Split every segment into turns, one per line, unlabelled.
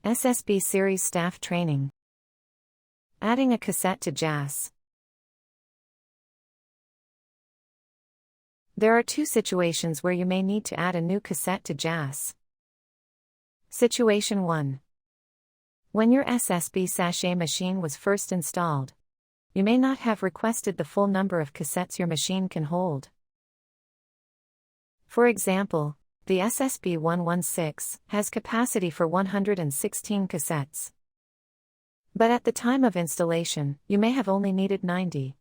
SSP Series Staff Training. Adding a cassette to JAS. There are two situations where you may need to add a new cassette to JAS. Situation 1. When your SSP sachet machine was first installed, you may not have requested the full number of cassettes your machine can hold. For example, the SSP 116 has capacity for 116 cassettes. But at the time of installation, you may have only needed 90.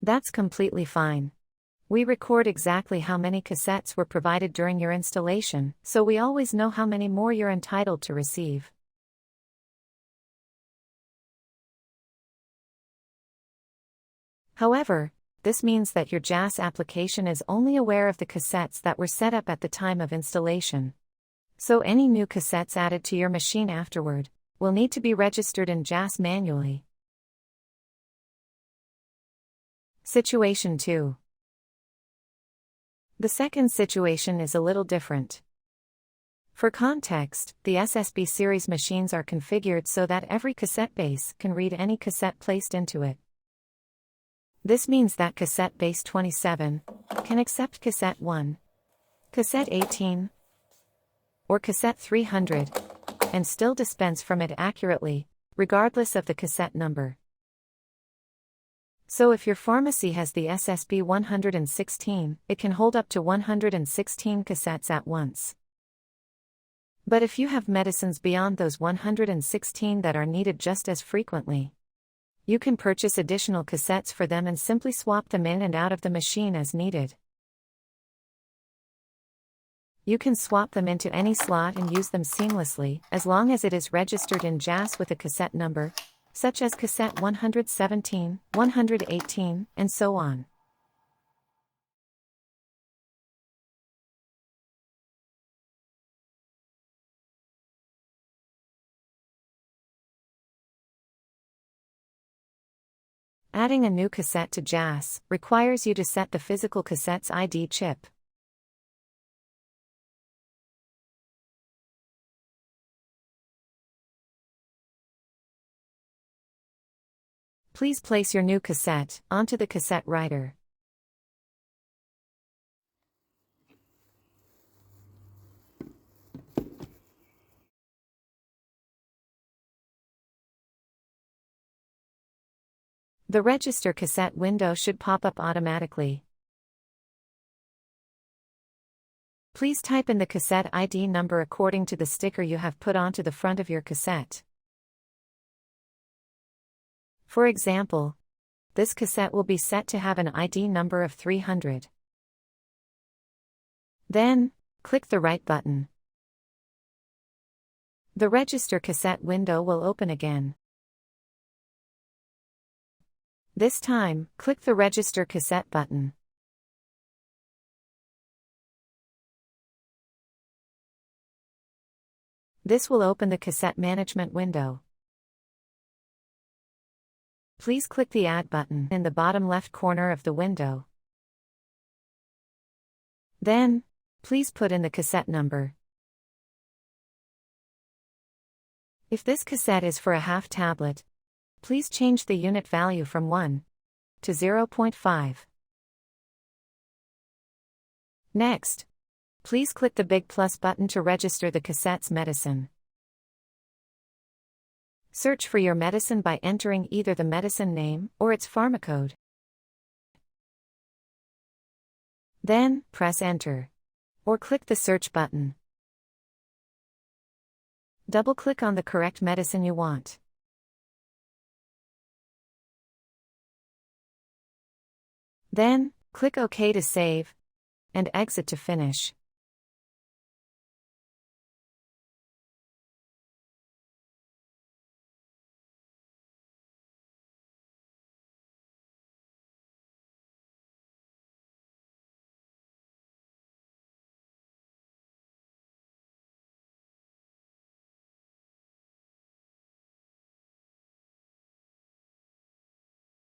That's completely fine. We record exactly how many cassettes were provided during your installation, so we always know how many more you're entitled to receive. However, this means that your JAS application is only aware of the cassettes that were set up at the time of installation. So any new cassettes added to your machine afterward will need to be registered in JAS manually. Situation 2. The second situation is a little different. For context, the SSP series machines are configured so that every cassette base can read any cassette placed into it. This means that cassette base 27 can accept cassette 1, cassette 18, or cassette 300, and still dispense from it accurately, regardless of the cassette number. So if your pharmacy has the SSP 116, it can hold up to 116 cassettes at once. But if you have medicines beyond those 116 that are needed just as frequently, you can purchase additional cassettes for them and simply swap them in and out of the machine as needed. You can swap them into any slot and use them seamlessly, as long as it is registered in JAS with a cassette number, such as cassette 117, 118, and so on. Adding a new cassette to JAS requires you to set the physical cassette's ID chip. Please place your new cassette onto the cassette writer. The Register Cassette window should pop up automatically. Please type in the cassette ID number according to the sticker you have put onto the front of your cassette. For example, this cassette will be set to have an ID number of 300. Then, click the Write button. The Register Cassette window will open again. This time, click the Register Cassette button. This will open the cassette management window. Please click the Add button in the bottom left corner of the window. Then, please put in the cassette number. If this cassette is for a half tablet, please change the unit value from 1 to 0.5. Next, please click the big plus button to register the cassette's medicine. Search for your medicine by entering either the medicine name or its pharmacode. Then, press Enter, or click the search button. Double-click on the correct medicine you want. Then, click OK to save, and exit to finish.